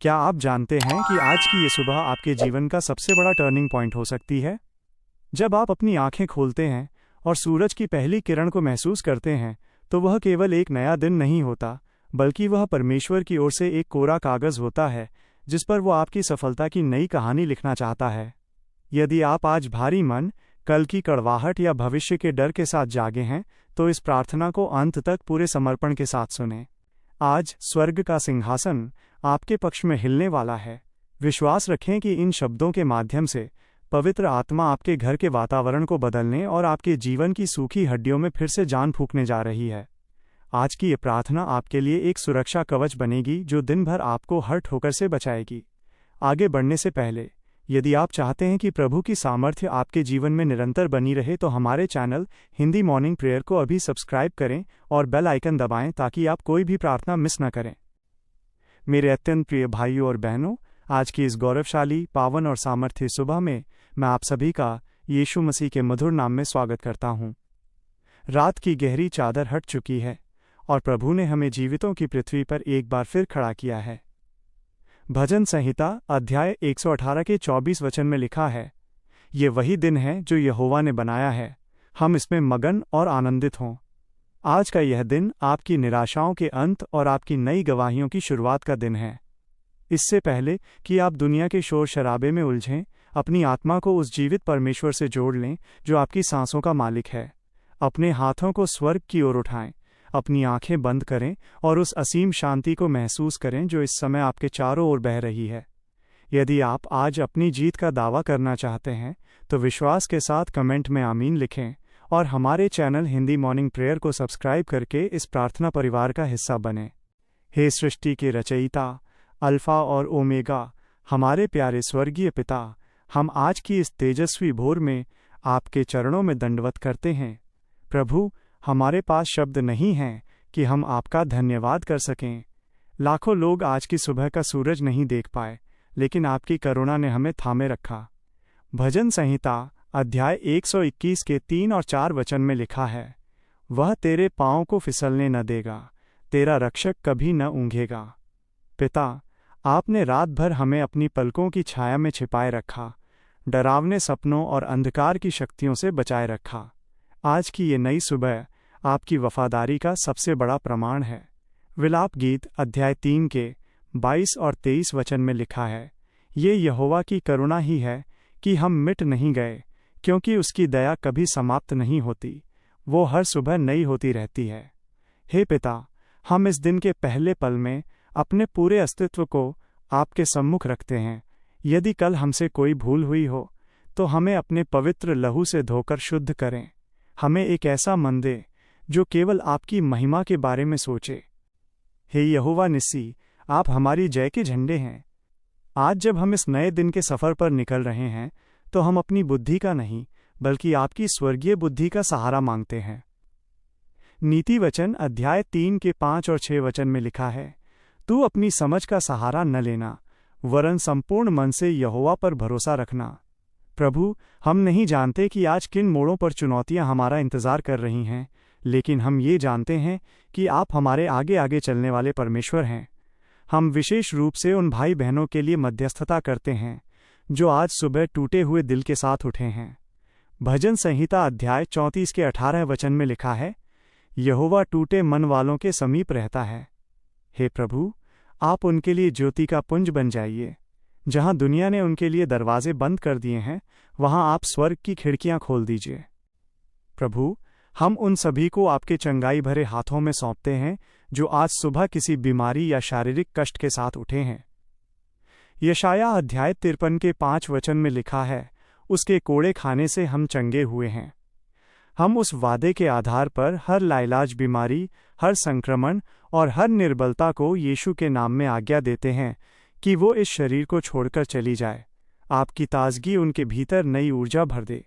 क्या आप जानते हैं कि आज की ये सुबह आपके जीवन का सबसे बड़ा टर्निंग पॉइंट हो सकती है? जब आप अपनी आंखें खोलते हैं और सूरज की पहली किरण को महसूस करते हैं, तो वह केवल एक नया दिन नहीं होता, बल्कि वह परमेश्वर की ओर से एक कोरा कागज होता है, जिस पर वो आपकी सफलता की नई कहानी लिखना चाहता है। यदि आप आज भारी मन, कल की कड़वाहट या भविष्य के डर के साथ जागे हैं, तो इस प्रार्थना को अंत तक पूरे समर्पण के साथ सुनें। आज स्वर्ग का सिंहासन आपके पक्ष में हिलने वाला है। विश्वास रखें कि इन शब्दों के माध्यम से पवित्र आत्मा आपके घर के वातावरण को बदलने और आपके जीवन की सूखी हड्डियों में फिर से जान फूंकने जा रही है। आज की ये प्रार्थना आपके लिए एक सुरक्षा कवच बनेगी जो दिन भर आपको हर ठोकर से बचाएगी। आगे बढ़ने से पहले, यदि आप चाहते हैं कि प्रभु की सामर्थ्य आपके जीवन में निरंतर बनी रहे, तो हमारे चैनल हिंदी मॉर्निंग प्रेयर को अभी सब्सक्राइब करें और बेल आइकन दबाएं ताकि आप कोई भी प्रार्थना मिस न करें। मेरे अत्यंत प्रिय भाइयों और बहनों, आज की इस गौरवशाली, पावन और सामर्थ्य सुबह में मैं आप सभी का यीशु मसीह के मधुर नाम में स्वागत करता हूँ। रात की गहरी चादर हट चुकी है और प्रभु ने हमें जीवितों की पृथ्वी पर एक बार फिर खड़ा किया है। भजन संहिता अध्याय 118 के 24 वचन में लिखा है, ये वही दिन है जो यहोवा ने बनाया है, हम इसमें मगन और आनंदित हों। आज का यह दिन आपकी निराशाओं के अंत और आपकी नई गवाहियों की शुरुआत का दिन है। इससे पहले कि आप दुनिया के शोर शराबे में उलझें, अपनी आत्मा को उस जीवित परमेश्वर से जोड़ लें जो आपकी सांसों का मालिक है। अपने हाथों को स्वर्ग की ओर उठाएं, अपनी आंखें बंद करें और उस असीम शांति को महसूस करें जो इस समय आपके चारों ओर बह रही है। यदि आप आज अपनी जीत का दावा करना चाहते हैं, तो विश्वास के साथ कमेंट में आमीन लिखें और हमारे चैनल हिंदी मॉर्निंग प्रेयर को सब्सक्राइब करके इस प्रार्थना परिवार का हिस्सा बनें। हे सृष्टि के रचयिता, अल्फा और ओमेगा, हमारे प्यारे स्वर्गीय पिता, हम आज की इस तेजस्वी भोर में आपके चरणों में दंडवत करते हैं। प्रभु, हमारे पास शब्द नहीं हैं कि हम आपका धन्यवाद कर सकें। लाखों लोग आज की सुबह का सूरज नहीं देख पाए, लेकिन आपकी करुणा ने हमें थामे रखा। भजन संहिता अध्याय 121 के 3 और 4 वचन में लिखा है, वह तेरे पाँव को फिसलने न देगा, तेरा रक्षक कभी न ऊँघेगा। पिता, आपने रात भर हमें अपनी पलकों की छाया में छिपाए रखा, डरावने सपनों और अंधकार की शक्तियों से बचाए रखा। आज की ये नई सुबह आपकी वफादारी का सबसे बड़ा प्रमाण है। विलाप गीत अध्याय 3 के 22 और 23 वचन में लिखा है, ये यहोवा की करुणा ही है कि हम मिट नहीं गए, क्योंकि उसकी दया कभी समाप्त नहीं होती, वो हर सुबह नई होती रहती है। हे पिता, हम इस दिन के पहले पल में अपने पूरे अस्तित्व को आपके सम्मुख रखते हैं। यदि कल हमसे कोई भूल हुई हो, तो हमें अपने पवित्र लहू से धोकर शुद्ध करें। हमें एक ऐसा मन दे जो केवल आपकी महिमा के बारे में सोचे। हे यहोवा निस्सी, आप हमारी जय के झंडे हैं। आज जब हम इस नए दिन के सफ़र पर निकल रहे हैं, तो हम अपनी बुद्धि का नहीं, बल्कि आपकी स्वर्गीय बुद्धि का सहारा मांगते हैं। नीति वचन अध्याय 3 के 5 और 6 वचन में लिखा है, तू अपनी समझ का सहारा न लेना, वरन संपूर्ण मन से यहोवा पर भरोसा रखना। प्रभु, हम नहीं जानते कि आज किन मोड़ों पर चुनौतियां हमारा इंतजार कर रही हैं, लेकिन हम ये जानते हैं कि आप हमारे आगे आगे चलने वाले परमेश्वर हैं। हम विशेष रूप से उन भाई बहनों के लिए मध्यस्थता करते हैं जो आज सुबह टूटे हुए दिल के साथ उठे हैं। भजन संहिता अध्याय 34 के 18 वचन में लिखा है, यहोवा टूटे मन वालों के समीप रहता है। हे प्रभु, आप उनके लिए ज्योति का पुंज बन जाइए। जहां दुनिया ने उनके लिए दरवाजे बंद कर दिए हैं, वहां आप स्वर्ग की खिड़कियां खोल दीजिए। प्रभु, हम उन सभी को आपके चंगाई भरे हाथों में सौंपते हैं जो आज सुबह किसी बीमारी या शारीरिक कष्ट के साथ उठे हैं। यशाया अध्याय 53 के 5 वचन में लिखा है, उसके कोड़े खाने से हम चंगे हुए हैं। हम उस वादे के आधार पर हर लाइलाज बीमारी, हर संक्रमण और हर निर्बलता को यीशु के नाम में आज्ञा देते हैं कि वो इस शरीर को छोड़कर चली जाए। आपकी ताजगी उनके भीतर नई ऊर्जा भर दे।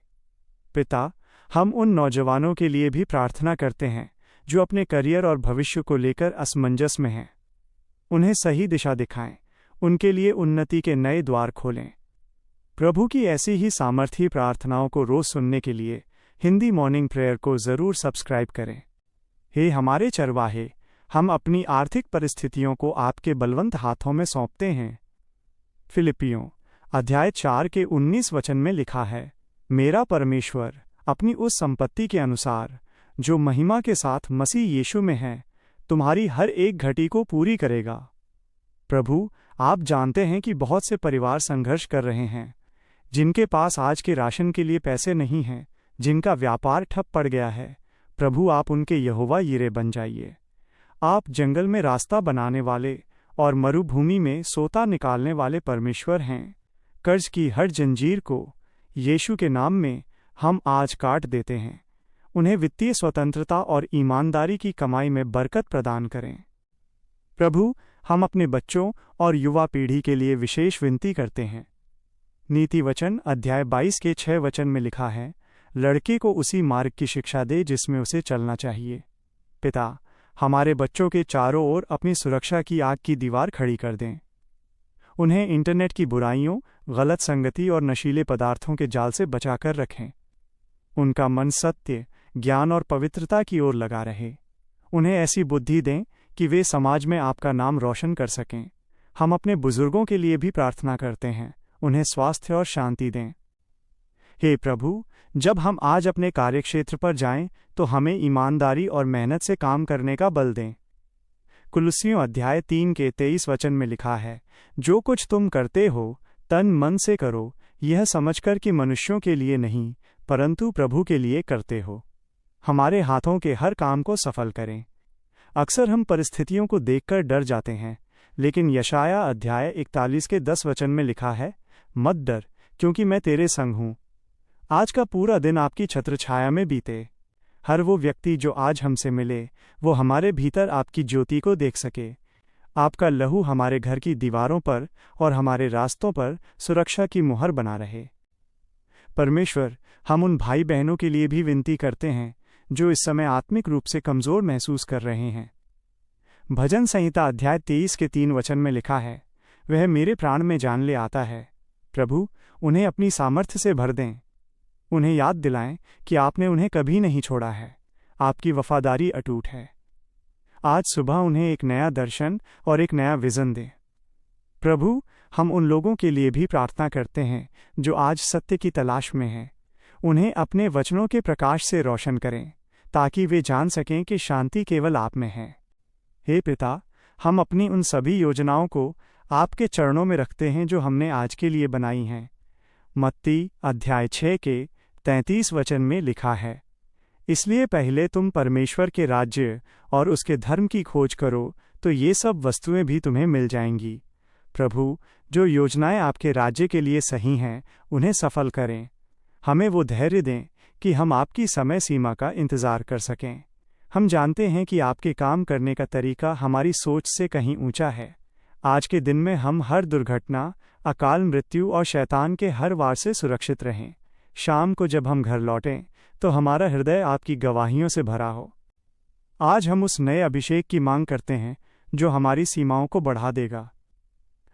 पिता, हम उन नौजवानों के लिए भी प्रार्थना करते हैं जो अपने करियर और भविष्य को लेकर असमंजस में हैं। उन्हें सही दिशा दिखाएं, उनके लिए उन्नति के नए द्वार खोलें। प्रभु की ऐसी ही सामर्थी प्रार्थनाओं को रोज सुनने के लिए हिंदी मॉर्निंग प्रेयर को ज़रूर सब्सक्राइब करें। हे हमारे चरवाहे, हम अपनी आर्थिक परिस्थितियों को आपके बलवंत हाथों में सौंपते हैं। फिलिपियों अध्याय 4 के 19 वचन में लिखा है, मेरा परमेश्वर अपनी उस संपत्ति के अनुसार जो महिमा के साथ मसीह यीशु में है, तुम्हारी हर एक घटी को पूरी करेगा। प्रभु, आप जानते हैं कि बहुत से परिवार संघर्ष कर रहे हैं, जिनके पास आज के राशन के लिए पैसे नहीं हैं, जिनका व्यापार ठप पड़ गया है। प्रभु, आप उनके यहोवा यीरे बन जाइए। आप जंगल में रास्ता बनाने वाले और मरुभूमि में सोता निकालने वाले परमेश्वर हैं। कर्ज की हर जंजीर को यीशु के नाम में हम आज काट देते हैं। उन्हें वित्तीय स्वतंत्रता और ईमानदारी की कमाई में बरकत प्रदान करें। प्रभु, हम अपने बच्चों और युवा पीढ़ी के लिए विशेष विनती करते हैं। नीति वचन अध्याय 22 के 6 वचन में लिखा है, लड़के को उसी मार्ग की शिक्षा दे जिसमें उसे चलना चाहिए। पिता, हमारे बच्चों के चारों ओर अपनी सुरक्षा की आग की दीवार खड़ी कर दें। उन्हें इंटरनेट की बुराइयों, गलत संगति और नशीले पदार्थों के जाल से बचाकर रखें। उनका मन सत्य, ज्ञान और पवित्रता की ओर लगा रहे। उन्हें ऐसी बुद्धि दें कि वे समाज में आपका नाम रोशन कर सकें। हम अपने बुजुर्गों के लिए भी प्रार्थना करते हैं, उन्हें स्वास्थ्य और शांति दें। हे प्रभु, जब हम आज अपने कार्यक्षेत्र पर जाएं, तो हमें ईमानदारी और मेहनत से काम करने का बल दें। कुलुस्सियों अध्याय 3 के 23 वचन में लिखा है, जो कुछ तुम करते हो तन मन से करो, यह समझकर कि मनुष्यों के लिए नहीं परंतु प्रभु के लिए करते हो। हमारे हाथों के हर काम को सफल करें। अक्सर हम परिस्थितियों को देखकर डर जाते हैं, लेकिन यशाया अध्याय 41 के 10 वचन में लिखा है, मत डर, क्योंकि मैं तेरे संग हूँ। आज का पूरा दिन आपकी छत्रछाया में बीते। हर वो व्यक्ति जो आज हमसे मिले, वो हमारे भीतर आपकी ज्योति को देख सके। आपका लहू हमारे घर की दीवारों पर और हमारे रास्तों पर सुरक्षा की मुहर बना रहे। परमेश्वर, हम उन भाई बहनों के लिए भी विनती करते हैं जो इस समय आत्मिक रूप से कमजोर महसूस कर रहे हैं। भजन संहिता अध्याय 23 के 3 वचन में लिखा है, वह मेरे प्राण में जान ले आता है। प्रभु, उन्हें अपनी सामर्थ्य से भर दें। उन्हें याद दिलाएं कि आपने उन्हें कभी नहीं छोड़ा है। आपकी वफादारी अटूट है। आज सुबह उन्हें एक नया दर्शन और एक नया विजन दें। प्रभु, हम उन लोगों के लिए भी प्रार्थना करते हैं जो आज सत्य की तलाश में हैं। उन्हें अपने वचनों के प्रकाश से रोशन करें, ताकि वे जान सकें कि शांति केवल आप में है। हे पिता, हम अपनी उन सभी योजनाओं को आपके चरणों में रखते हैं जो हमने आज के लिए बनाई हैं। मत्ती अध्याय 6 के 33 वचन में लिखा है, इसलिए पहले तुम परमेश्वर के राज्य और उसके धर्म की खोज करो, तो ये सब वस्तुएं भी तुम्हें मिल जाएंगी। प्रभु, जो योजनाएं आपके राज्य के लिए सही हैं, उन्हें सफल करें। हमें वो धैर्य दें कि हम आपकी समय सीमा का इंतज़ार कर सकें। हम जानते हैं कि आपके काम करने का तरीका हमारी सोच से कहीं ऊंचा है। आज के दिन में हम हर दुर्घटना, अकाल मृत्यु और शैतान के हर वार से सुरक्षित रहें। शाम को जब हम घर लौटें, तो हमारा हृदय आपकी गवाहियों से भरा हो। आज हम उस नए अभिषेक की मांग करते हैं जो हमारी सीमाओं को बढ़ा देगा।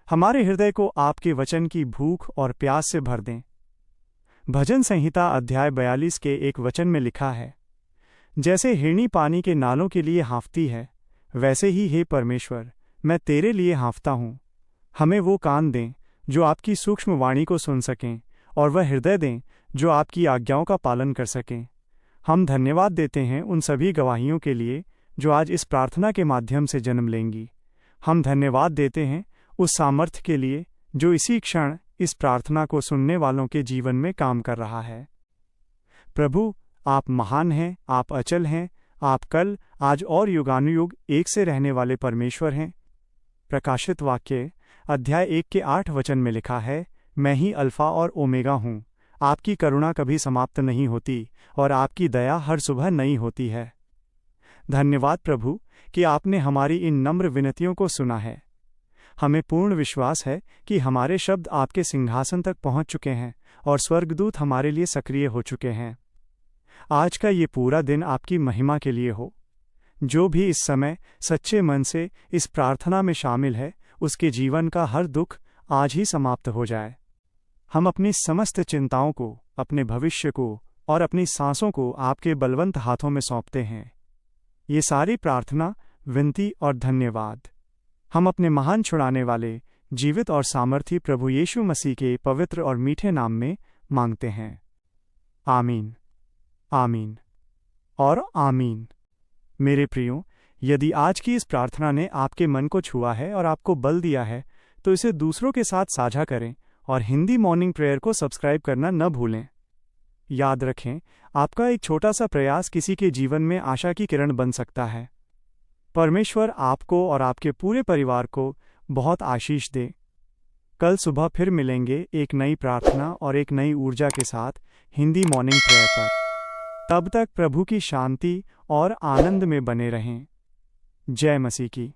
हमारे हृदय को आपके वचन की भूख और प्यास से भर दें। भजन संहिता अध्याय 42 के 1 वचन में लिखा है, जैसे हिरनी पानी के नालों के लिए हाँफती है, वैसे ही हे परमेश्वर, मैं तेरे लिए हाँफता हूँ। हमें वो कान दें जो आपकी सूक्ष्म वाणी को सुन सकें, और वह हृदय दें जो आपकी आज्ञाओं का पालन कर सकें। हम धन्यवाद देते हैं उन सभी गवाहियों के लिए जो आज इस प्रार्थना के माध्यम से जन्म लेंगी। हम धन्यवाद देते हैं उस सामर्थ्य के लिए जो इसी क्षण इस प्रार्थना को सुनने वालों के जीवन में काम कर रहा है। प्रभु, आप महान हैं, आप अचल हैं, आप कल, आज और युगानुयुग एक से रहने वाले परमेश्वर हैं। प्रकाशित वाक्य अध्याय 1 के 8 वचन में लिखा है, मैं ही अल्फा और ओमेगा हूँ। आपकी करुणा कभी समाप्त नहीं होती और आपकी दया हर सुबह नई होती है। धन्यवाद प्रभु कि आपने हमारी इन नम्र विनतियों को सुना है। हमें पूर्ण विश्वास है कि हमारे शब्द आपके सिंहासन तक पहुंच चुके हैं और स्वर्गदूत हमारे लिए सक्रिय हो चुके हैं। आज का ये पूरा दिन आपकी महिमा के लिए हो। जो भी इस समय सच्चे मन से इस प्रार्थना में शामिल है, उसके जीवन का हर दुख आज ही समाप्त हो जाए। हम अपनी समस्त चिंताओं को, अपने भविष्य को और अपनी सांसों को आपके बलवंत हाथों में सौंपते हैं। ये सारी प्रार्थना विनती और धन्यवाद हम अपने महान छुड़ाने वाले, जीवित और सामर्थी प्रभु यीशु मसीह के पवित्र और मीठे नाम में मांगते हैं। आमीन, आमीन और आमीन। मेरे प्रियो, यदि आज की इस प्रार्थना ने आपके मन को छुआ है और आपको बल दिया है, तो इसे दूसरों के साथ साझा करें और हिंदी मॉर्निंग प्रेयर को सब्सक्राइब करना न भूलें। याद रखें, आपका एक छोटा सा प्रयास किसी के जीवन में आशा की किरण बन सकता है। परमेश्वर आपको और आपके पूरे परिवार को बहुत आशीष दे। कल सुबह फिर मिलेंगे एक नई प्रार्थना और एक नई ऊर्जा के साथ हिंदी मॉर्निंग प्रेयर पर। तब तक प्रभु की शांति और आनंद में बने रहें। जय मसीह की।